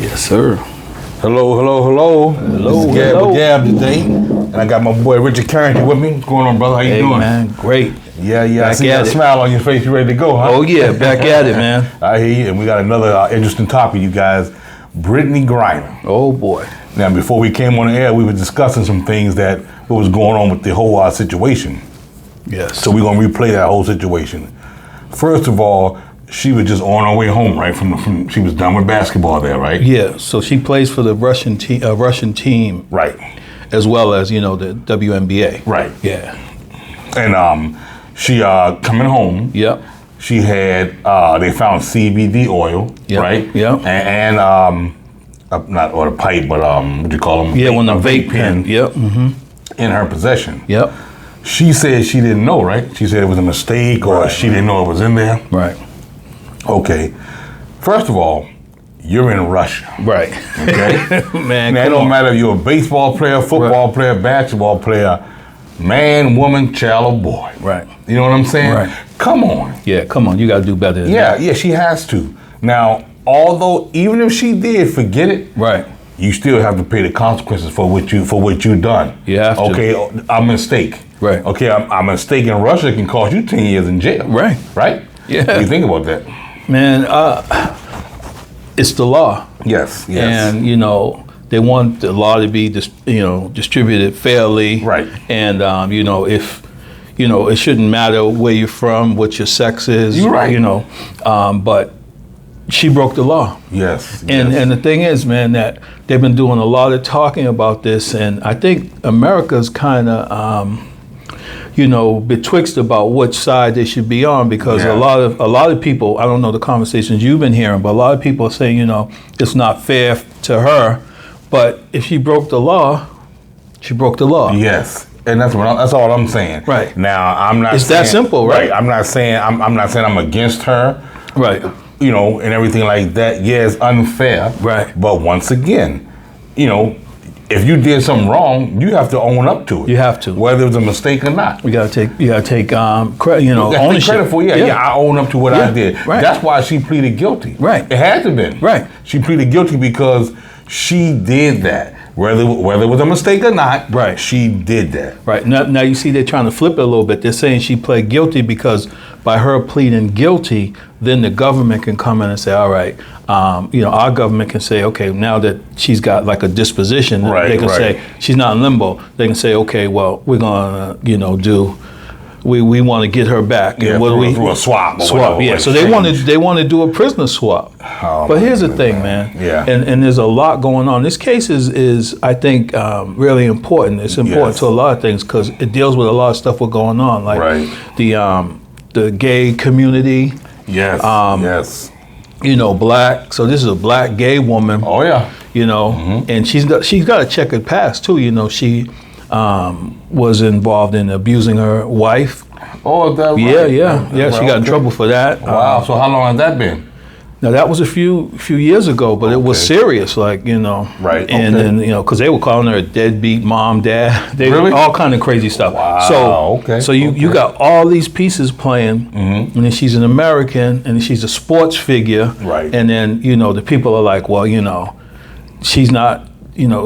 Yes, sir. Hello, hello, hello. Hello, This is Gab hello. with Gab today. And I got my boy Richard Carrington with me. What's going on, brother? How you Hey, doing? man, great. Yeah. I Back see at that it. smile on your face. You ready to go, huh? Oh, yeah, back at it, man. I hear you. And we got another interesting topic, you guys. Brittany Griner. Oh, boy. Now, before we came on the air, we were discussing some things that what was going on with the whole situation. Yes. So we're going to replay that whole situation. First of all, she was just on her way home, right? From she was done with basketball there, right? Yeah, so she plays for the Russian team, Right. as well as, the WNBA. Right. Yeah. And she coming home. Yep. She had they found CBD oil, Yep. right? Yep. And not or the pipe, but what do you call them? Yeah, when the vape pen. Yep. Mm-hmm. In her possession. Yep. She said she didn't know, right? She said it was a mistake, or Right. she didn't know it was in there. Right. Okay. First of all, you're in Russia. Right. Okay. Man, Now, it come don't on. matter if you're a baseball player, football player, basketball player, man, woman, child, or boy. Right. You know what I'm saying? Right. Come on. Yeah, come on, you got to do better than that. Yeah, she has to. Now, although even if she did forget it, Right. you still have to pay the consequences for what you done. You have to. Okay, a mistake. Right. Okay, a mistake in Russia can cost you 10 years in jail. Right. Right? Yeah. What do you think about that? Man, it's the law. Yes. And they want the law to be distributed fairly, Right. And if it shouldn't matter where you're from, what your sex is. You're right. But she broke the law. Yes. And the thing is, man, that they've been doing a lot of talking about this, and I think America's kind of betwixt about which side they should be on, because Yeah. a lot of people, I don't know the conversations you've been hearing, but a lot of people are saying, it's not fair to her. But if she broke the law, she broke the law. Yes. And that's all I'm saying. Right. Now, I'm not. It's saying, that simple, right? I'm not saying I'm against her. Right. And everything like that. Yeah, it's unfair. Right. But once again, if you did something wrong, you have to own up to it. You have to. Whether it was a mistake or not. You gotta take Take ownership. credit for I own up to what I did. Right. That's why she pleaded guilty. Right. It had to been. Right. She pleaded guilty because she did that. Whether it was a mistake or not, Right. She did that. Right. Now you see they're trying to flip it a little bit. They're saying she pled guilty because by her pleading guilty, then the government can come in and say, all right, our government can say, okay, now that she's got like a disposition, they can say she's not in limbo. They can say, okay, well, we're gonna, we want to get her back. Yeah, and through a swap. Swap, yeah. So they want to do a prisoner swap. Oh, but here's the thing, man. Yeah. And there's a lot going on. This case is I think, really important. It's important Yes. to a lot of things because it deals with a lot of stuff that's going on, like the gay community. Yes. Yes. Black. So this is a black gay woman. Oh yeah. And she's got a checkered past too. She was involved in abusing her wife. Oh, is that right? Yeah. She got in trouble for that. Wow. So how long has that been? Now that was a few years ago, but it was serious, Right. And then because they were calling her a deadbeat mom, dad, Really? all kind of crazy stuff. Wow. So you got all these pieces playing, and then she's an American, and she's a sports figure, Right. And then the people are like, well, she's not.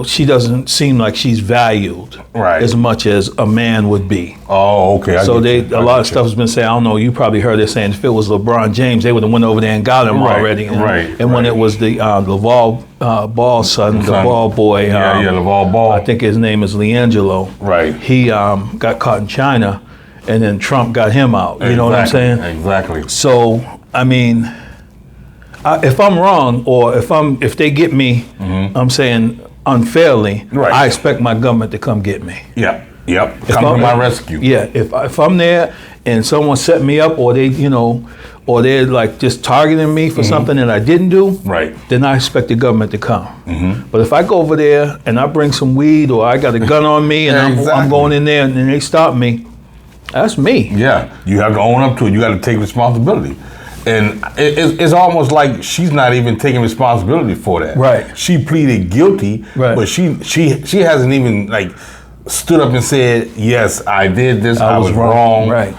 She doesn't seem like she's valued as much as a man would be. Oh, okay. A lot of stuff has been said. I don't know. You probably heard it saying if it was LeBron James, they would have went over there and got him already. And when it was the Laval Ball son, the Ball boy, Laval Ball. I think his name is Leangelo. Right. He got caught in China, and then Trump got him out. You know what I'm saying? Exactly. So I mean, if I'm wrong, or if they get me, I'm saying unfairly, I expect my government to come get me. Yep. Come to my rescue. Yeah, if I'm there and someone set me up, or or they're like just targeting me for something that I didn't do, then I expect the government to come. But if I go over there and I bring some weed, or I got a gun on me and I'm going in there and they stop me, that's me. Yeah, you have to own up to it. You got to take responsibility. And it's almost like she's not even taking responsibility for that. Right. She pleaded guilty, but she hasn't even like stood up and said, yes, I did this, I was wrong. Right.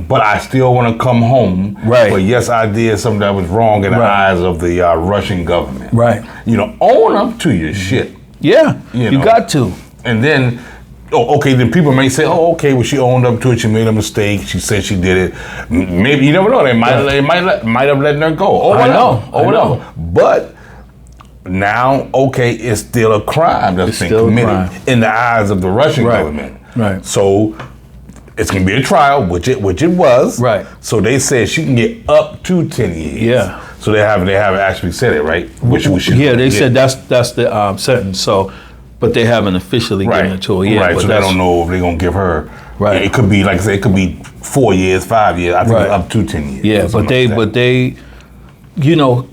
but I still want to come home. Right. But yes, I did something that was wrong in the eyes of the Russian government. Right. Own up to your shit. Yeah, you got to. And then, okay, then people may say, oh, okay, well, she owned up to it. She made a mistake. She said she did it. Maybe, you never know. They might have let her go. Or whatever. But now, okay, it's still a crime that's been committed in the eyes of the Russian government. Right. So it's going to be a trial, which it was. Right. So they said she can get up to 10 years. Yeah. So they haven't actually said it, right? Which we should. Yeah, they said that's the sentence. So, but they haven't officially given it to her yet. Right. But So they don't know if they're gonna give her. Right. It could be, like I said, it could be 4 years, 5 years. I think it's up to 10 years. Yeah, but they,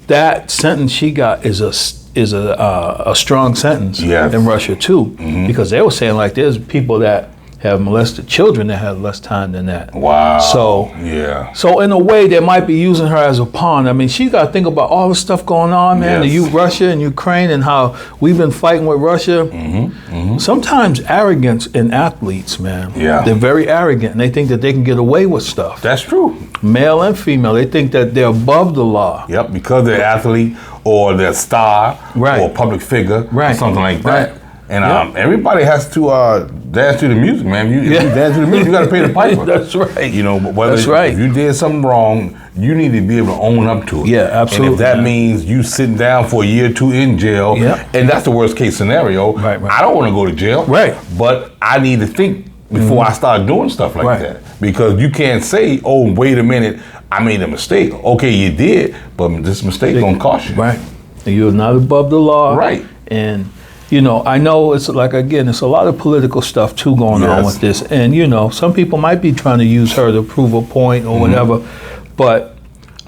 that sentence she got is a strong sentence in Russia too, because they were saying like there's people that have molested children that have less time than that. Wow. So in a way, they might be using her as a pawn. I mean, she got to think about all the stuff going on, man. Yes. Russia and Ukraine, and how we've been fighting with Russia. Sometimes arrogance in athletes, man. Yeah. They're very arrogant, and they think that they can get away with stuff. That's true. Male and female, they think that they're above the law. Yep, because they're athlete or they're star or public figure or something like that. And everybody has to dance to the music, man. If you dance to the music, you got to pay the piper. That's right. If you did something wrong, you need to be able to own up to it. Yeah, absolutely. And if that means you sitting down for a year or two in jail, and that's the worst case scenario, right. I don't want to go to jail. Right. But I need to think before I start doing stuff like that. Because you can't say, oh, wait a minute, I made a mistake. Okay, you did, but this mistake gonna cost you. Right. And you're not above the law. Right. And I know it's like, again, it's a lot of political stuff too going on with this. And, some people might be trying to use her to prove a point or whatever, but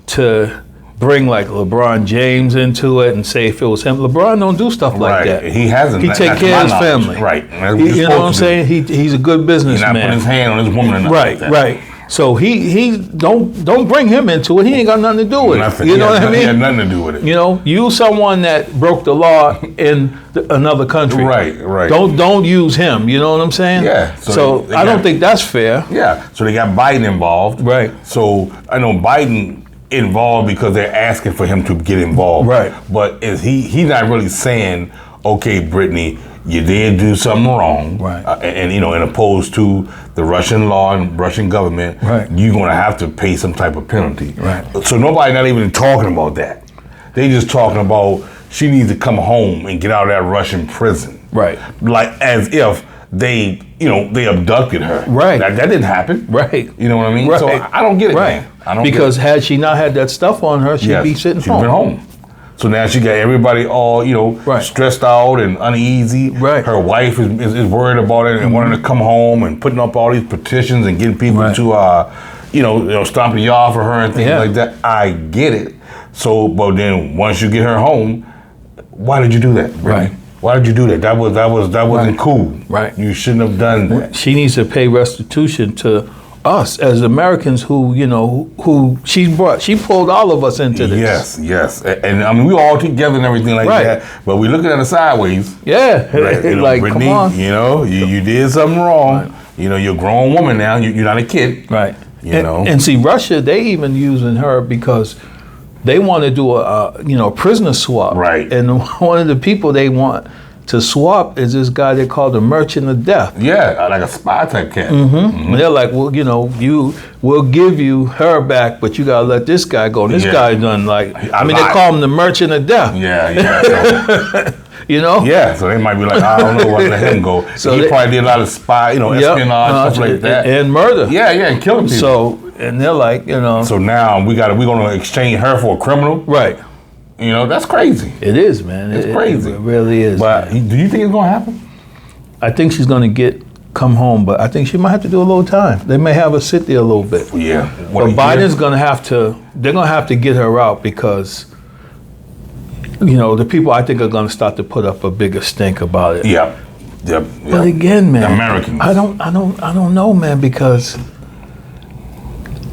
to bring like LeBron James into it and say if it was him, LeBron don't do stuff like that. He hasn't. He take care of his family. Right. You know what I'm saying? He's a good businessman. He's not putting his hand on his woman. Right. So he don't bring him into it. He ain't got nothing to do with it. You know what I mean? He had nothing to do with it. Use someone that broke the law in another country. Right. Don't use him. You know what I'm saying? Yeah. So I don't think that's fair. Yeah. So they got Biden involved. Right. So I know Biden involved because they're asking for him to get involved. Right. But is he's not really saying, okay, Brittany, you did do something wrong, right? And in opposed to the Russian law and Russian government, right, you're going to have to pay some type of penalty, right? So nobody not even talking about that. They just talking about she needs to come home and get out of that Russian prison, right? Like as if they abducted her, right? That didn't happen, right? You know what I mean? Right. So I don't get it, right? Man. I don't because had she not had that stuff on her, she'd be sitting home. She'd been home. So now she got everybody all, stressed out and uneasy. Right. Her wife is worried about it and wanting to come home and putting up all these petitions and getting people to, stomping you off for her and things like that. I get it. So, but then once you get her home, why did you do that? Right. Why did you do that? That wasn't cool. Right. You shouldn't have done that. She needs to pay restitution to us as Americans who she pulled all of us into this. Yes. And I mean, we all together and everything like that, but we looking at it sideways. Yeah. Like, Brittany, come on. You did something wrong. Right. You're a grown woman now. You're not a kid. Right. And see, Russia, they even using her because they want to do a prisoner swap. Right. And one of the people they want to swap is this guy they call the Merchant of Death. Yeah, like a spy type cat. And they're like, well, we'll give you her back, but you gotta let this guy go. And this guy done they call him the Merchant of Death. Yeah. So, Yeah, so they might be like, I don't know what to let him go. So he probably did a lot of spy, espionage, stuff like that. And murder. Yeah, and killing people. So, and they're like, So now we're gonna exchange her for a criminal. Right. That's crazy. It is, man. It's crazy. It really is. But do you think it's gonna happen? I think she's gonna come home, but I think she might have to do a little time. They may have her sit there a little bit. Yeah. But Biden's gonna have to get her out because the people I think are gonna start to put up a bigger stink about it. Yep. But again, man, Americans. I don't know, man, because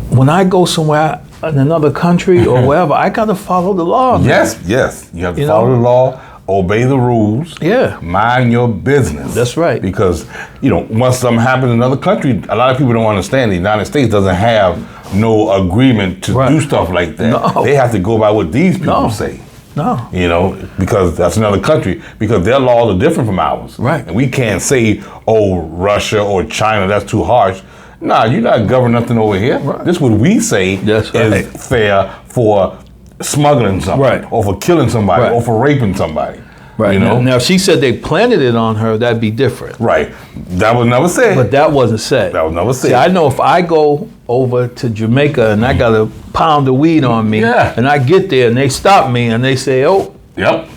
when I go somewhere in another country or wherever, I gotta follow the law, man. Yes. You have to follow the law, obey the rules. Yeah. Mind your business. That's right. Because, once something happens in another country, a lot of people don't understand the United States doesn't have no agreement to do stuff like that. No. They have to go by what these people say. No. Because that's another country, because their laws are different from ours. Right. And we can't say, oh, Russia or China, that's too harsh. Nah, you're not governing nothing over here. Right. This is what we say is fair for smuggling something, or for killing somebody, or for raping somebody. Right. Now, if she said they planted it on her, that'd be different. Right. That was never said. But that wasn't said. That was never said. See, I know if I go over to Jamaica and I got a pound of weed on me, and I get there and they stop me and they say, oh, yep,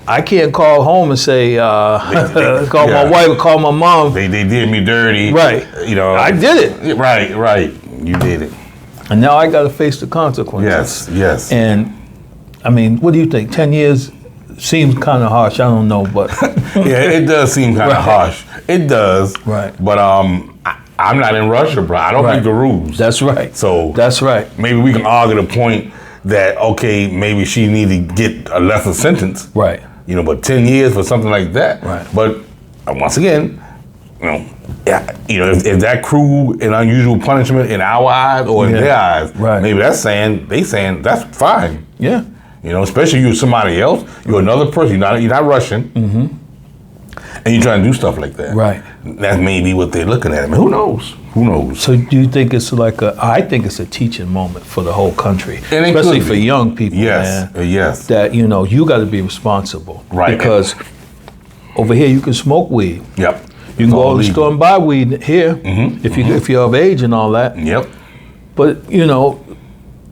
I can't call home and say, call my wife or call my mom. They did me dirty. Right. I did it. Right. You did it. And now I got to face the consequences. Yes. And, I mean, what do you think? 10 years seems kind of harsh. I don't know, but. Yeah, it does seem kind of harsh. It does. Right. But I'm not in Russia, bro. I don't make the rules. That's right. So. That's right. Maybe we can argue the point that, okay, maybe she need to get a lesser sentence. Right. But 10 years for something like that. Right. But once again, if that cruel and unusual punishment in our eyes or in their eyes, maybe they saying that's fine. Yeah. Especially you're somebody else, you're another person, you're not Russian, and you're trying to do stuff like that. Right. That may be what they're looking at. I mean, who knows? So do you think it's I think it's a teaching moment for the whole country, especially for young people, man. Yes. That, you got to be responsible. Right. Because over here you can smoke weed. Yep. You can go to the store and buy weed here if you're of age and all that. Yep. But,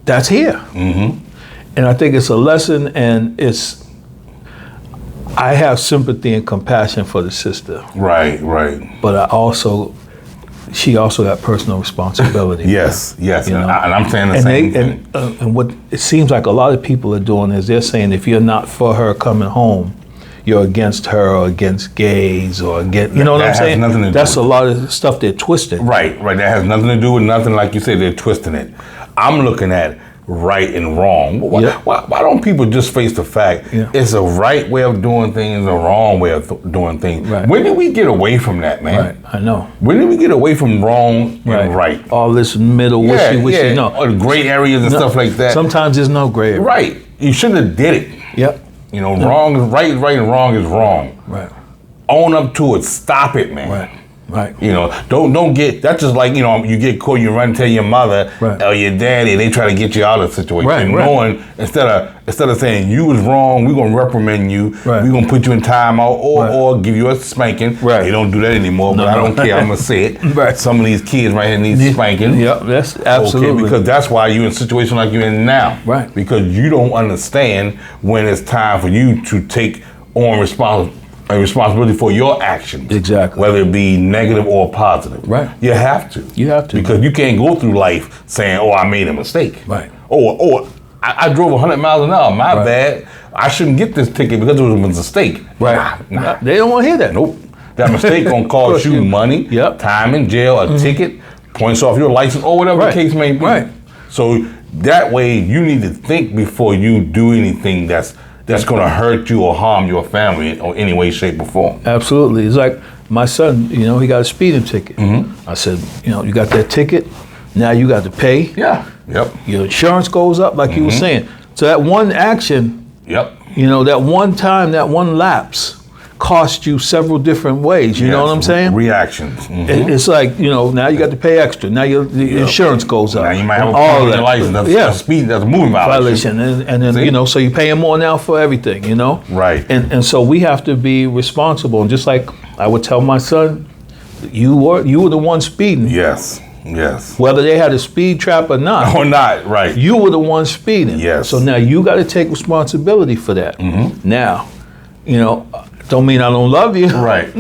that's here. And I think it's a lesson, and I have sympathy and compassion for the sister. Right. But she also got personal responsibility. Yes. And I'm saying the same thing. And what it seems like a lot of people are doing is they're saying if you're not for her coming home, you're against her or against gays or against, what I'm saying? That's a lot of stuff they're twisting. Right. That has nothing to do with nothing, like you said, they're twisting it. I'm looking at right and wrong. Why don't people just face the fact it's a right way of doing things, a wrong way of doing things? Right. When did we get away from that, man? Right, I know. When did we get away from wrong and right? All this middle wishy-wishy, or the gray areas and stuff like that. Sometimes there's no gray area. Right. You shouldn't have did it. Yep. Wrong is right, and wrong is wrong. Right. Own up to it. Stop it, man. Right. Don't get, that's just like, you get caught, you run and tell your mother or your daddy, they try to get you out of the situation. Knowing, instead of saying you was wrong, we're gonna reprimand you, we're gonna put you in timeout or give you a spanking. They don't do that anymore, but I don't care, I'm gonna say it. Some of these kids right here need spanking. Yep, that's absolutely. Okay, because that's why you're in a situation like you're in now. Right. Because you don't understand when it's time for you to take on responsibility for your actions. Exactly. Whether it be negative or positive. Right. You have to. Because you can't go through life saying, oh, I made a mistake. Right. I drove 100 miles an hour. My bad. I shouldn't get this ticket because it was a mistake. Right. Nah. They don't want to hear that. Nope. That mistake going to cost you money, time in jail, a ticket, points off your license, or whatever the case may be. Right. So that way you need to think before you do anything that's going to hurt you or harm your family or any way, shape, or form. Absolutely. It's like my son, he got a speeding ticket. I said, you got that ticket, now you got to pay. Yeah. Yep. Your insurance goes up, like you were saying. So that one action, that one time, that one lapse cost you several different ways. You know what I'm saying? Reactions. It's like, now you got to pay extra. Now your insurance goes up. Now you might have a point on your license. That's speed. That's a moving violation. And then, so you're paying more now for everything, Right. And so we have to be responsible. And just like I would tell my son, you were the one speeding. Yes. Whether they had a speed trap or not. Right. You were the one speeding. Yes. So now you got to take responsibility for that. Now, don't mean I don't love you. Right.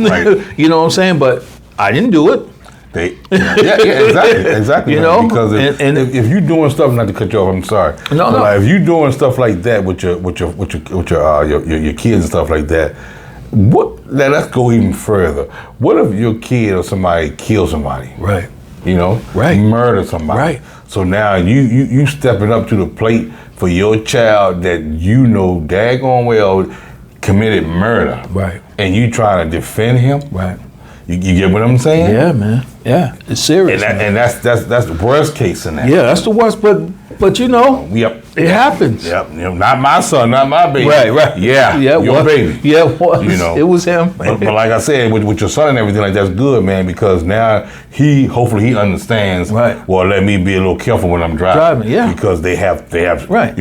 You know what I'm saying? But I didn't do it. Exactly. Because if you're doing stuff, not to cut you off, I'm sorry. No. Like if you're doing stuff like that with your kids and stuff like that, let's go even further. What if your kid or somebody kills somebody? Right. Murder somebody. Right. So now you stepping up to the plate for your child that daggone well committed murder, Right. and you try to defend him, Right. You get what I'm saying? Yeah, man. Yeah, it's serious. And that's the worst case scenario. Yeah, that's the worst. But you know, Yep. it happens. Yep. Not my son, not my baby. Right. Yeah. Your baby. Yeah, it was. You know, it was him. But like I said, with your son and everything, like that's good, man, because now hopefully he understands. Right. Well, let me be a little careful when I'm driving. Yeah. Because they have Right.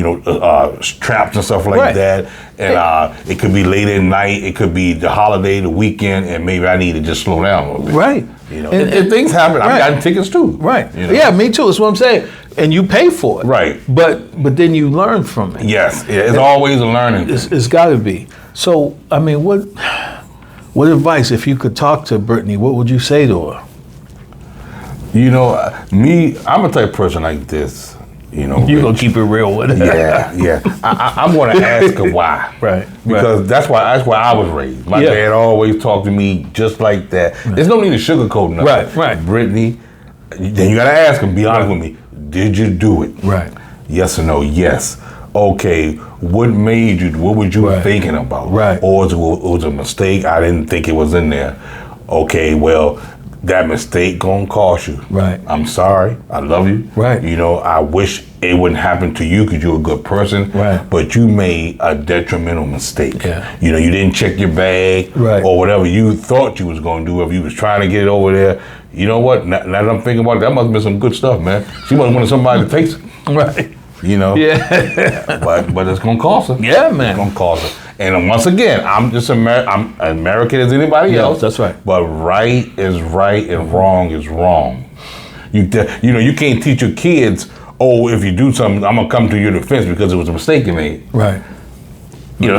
traps and stuff like Right. that, and it could be late at night, it could be the holiday, the weekend, and maybe I need to just slow down a little bit. Right. You know, and things happen. Right. I've gotten tickets too. Right. You know? Yeah, me too. That's what I'm saying. And you pay for it. Right. But then you learn from it. Yes. Yeah, it's always a learning. It's got to be. So I mean, what advice, if you could talk to Brittany, what would you say to her? You know, I'm a type of person like this. You know, You're gonna keep it real with it. Yeah. I'm going to ask her why. Right. Because that's why I was raised. My dad always talked to me just like that. There's no need to sugarcoat nothing. Right. Brittany, then you got to ask him. Be honest with me. Did you do it? Right. Yes or no? Yes. Okay. What made you? What were you thinking about? Right. Or it was a mistake. I didn't think it was in there. Okay. Well, that mistake gonna cost you. Right. I'm sorry. I love you. Right. You know, I wish it wouldn't happen to you because you're a good person. Right. But you made a detrimental mistake. Yeah. You know, you didn't check your bag. Right. Or whatever you thought you was gonna do. If you was trying to get it over there, you know what? Now that I'm thinking about it, that must have been some good stuff, man. She must have wanted somebody to taste it. Right. You know. Yeah. But it's gonna cost her. Yeah, man. It's gonna cost her. And once again, I'm American as anybody else. That's right. But right is right and wrong is wrong. You know, you can't teach your kids, oh, if you do something, I'm gonna come to your defense because it was a mistake you made. Right. If you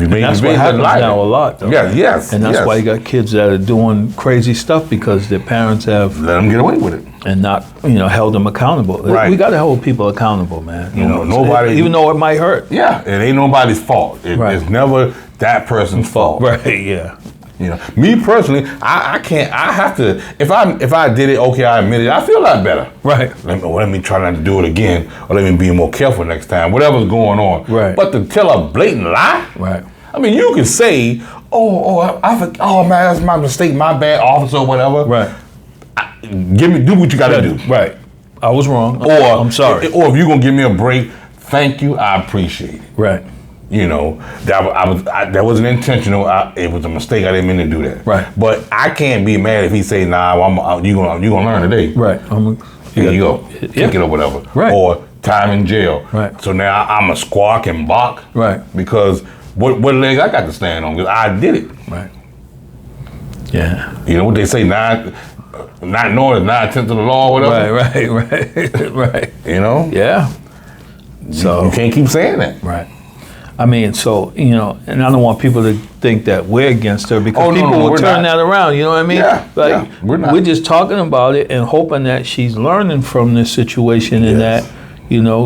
made That's a what mistake, happens now a lot, though. Yeah, yes. And that's why you got kids that are doing crazy stuff because their parents have let them get away with it and not, held them accountable. Right. We got to hold people accountable, man. Nobody, even though it might hurt. Yeah, it ain't nobody's fault. It's never that person's fault. Right. Yeah. You know, me personally, I can't. I have to. If I did it, okay, I admit it. I feel a lot better. Right. Let me try not to do it again, or let me be more careful next time. Whatever's going on. Right. But to tell a blatant lie. Right. I mean, you can say, man, that's my mistake, my bad, officer, or whatever. Right. Do what you got to do. Right. I was wrong. Or I'm sorry. Or if you're gonna give me a break, thank you, I appreciate it. Right. You know, that wasn't intentional. It was a mistake. I didn't mean to do that. Right. But I can't be mad if he say, "Nah, you gonna learn today." Right. Here you go. Take it or whatever. Right. Or time in jail. Right. So now I'm a squawk and balk. Right. Because what leg I got to stand on? Because I did it. Right. Yeah. You know what they say? Not knowing is 9/10 of the law or whatever. Right. You know. Yeah. So you can't keep saying that. Right. I mean, so, and I don't want people to think that we're against her because people will turn that around, you know what I mean? Yeah, we're not. We're just talking about it and hoping that she's learning from this situation and that,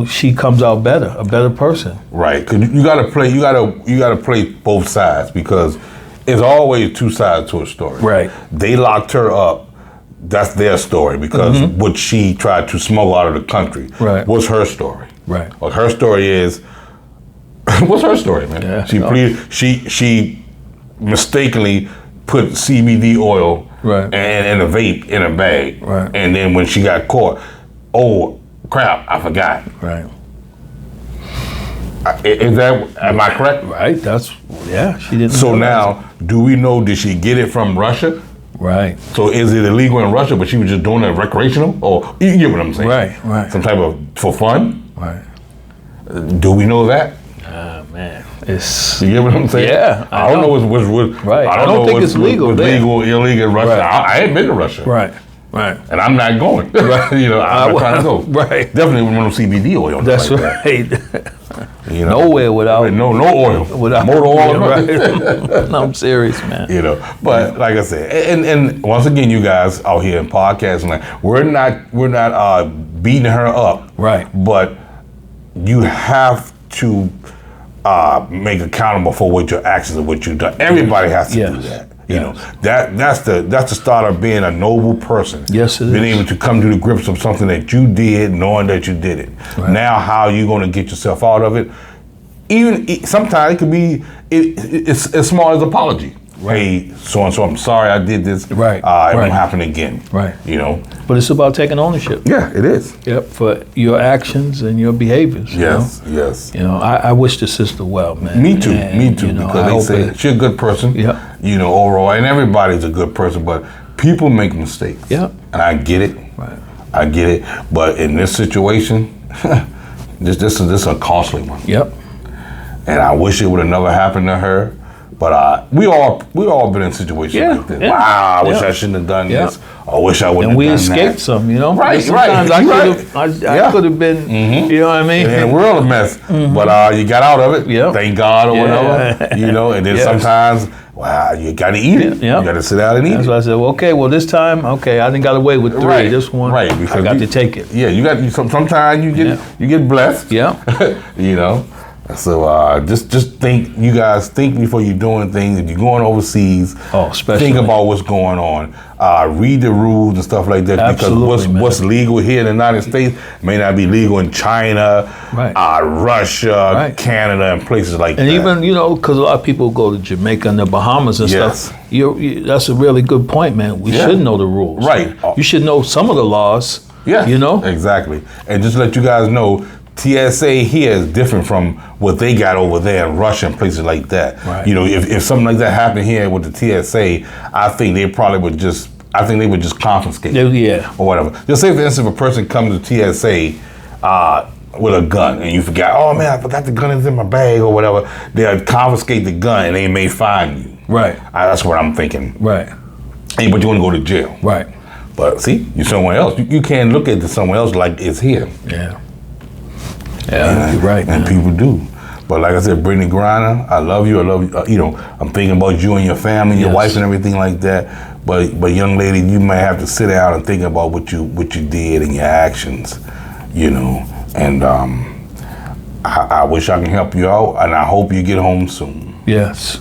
she comes out better, a better person. Right, because you gotta play both sides because there's always two sides to a story. Right. They locked her up. That's their story because what she tried to smuggle out of the country was her story. Right. Well, her story is. What's her story, man? Yeah, she mistakenly put CBD oil and a vape in a bag. Right. And then when she got caught, oh crap, I forgot. Right. Am I correct? Right. She didn't. So now, do we know, did she get it from Russia? Right. So is it illegal in Russia, but she was just doing it recreational? Or you get what I'm saying? Right. Some type of, for fun? Right. Do we know that? Man, you get what I'm saying? Yeah, I don't know what's right. I don't think it's legal. Legal, illegal in Russia. Right. I ain't been to Russia. Right. And I'm not going. Right. I'm not trying to go. Right. Definitely with no CBD oil. That's like right. That. Nowhere without no oil. Without motor oil. Right. No, I'm serious, man. But like I said, and once again, you guys out here in podcasting, like we're not beating her up. Right. But you have to make accountable for what your actions and what you've done. Everybody has to do that. That's the start of being a noble person. Yes, it being is. able to come to the grips of something that you did, knowing that you did it. Right. Now, how you going to get yourself out of it? sometimes it could be it's as small as apology. Right. Hey, so and so, I'm sorry I did this. Right. It won't happen again. Right. You know. But it's about taking ownership. Yeah, it is. Yep. For your actions and your behaviors. Yes. You know? Yes. You know, I wish the sister well, man. Me too. And, me too. You know, because they say she's a good person. Yeah. You know, overall, and everybody's a good person, but people make mistakes. Yeah. And I get it. Right. I get it. But in this situation, this is a costly one. Yep. And I wish it would have never happened to her. But we all been in situations like this. Yeah. Wow, I wish I shouldn't have done this. I wish I wouldn't have done that. And we escaped some, you know? Right, sometimes right. I could have been, you know what I mean? And we're all a mess. But you got out of it. Yep. Thank God or whatever. You know, and then sometimes, wow, you got to eat it. Yep. You got to sit down and eat That's it. why I said, well, okay, well, this time, I didn't got away with 3. Right. This one, right, because I got to take it. Yeah, you got. Sometimes you get blessed. Yeah. You know. So just think, you guys think before you're doing things. If you're going overseas, especially think about what's going on. Read the rules and stuff like that. Absolutely, because what's legal here in the United States may not be legal in China, Russia, Canada, and places like that. And even, you know, because a lot of people go to Jamaica and the Bahamas and stuff. That's a really good point, man. We should know the rules. Right. You should know some of the laws. Yeah. You know? Exactly. And just let you guys know, TSA here is different from what they got over there in Russia and places like that. Right. You know, if something like that happened here with the TSA, I think they would just confiscate Yeah. or whatever. Just say, for instance, if a person comes to TSA with a gun and you forgot, oh man, I forgot the gun is in my bag or whatever, they'll confiscate the gun and they may fine you. Right. That's what I'm thinking. Right. Hey, but you want to go to jail. Right. But see, you're somewhere else. You can't look at someone else like it's here. Yeah. Yeah, you're right, and man. people do. But like I said, Brittany Griner, I love you. I love you. You know, I'm thinking about you and your family, your wife, and everything like that. But young lady, you might have to sit down and think about what you did and your actions. You know, and I wish I can help you out, and I hope you get home soon. Yes.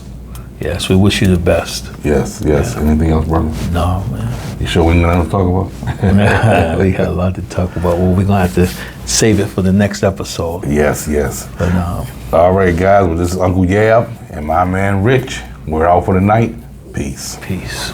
Yes, we wish you the best. Yes. Anything else, brother? No, man. You sure we ain't got nothing to talk about? We got a lot to talk about. Well, we're going to have to save it for the next episode. Yes. But, all right, guys. Well, this is Uncle Yab and my man Rich. We're out for the night. Peace. Peace.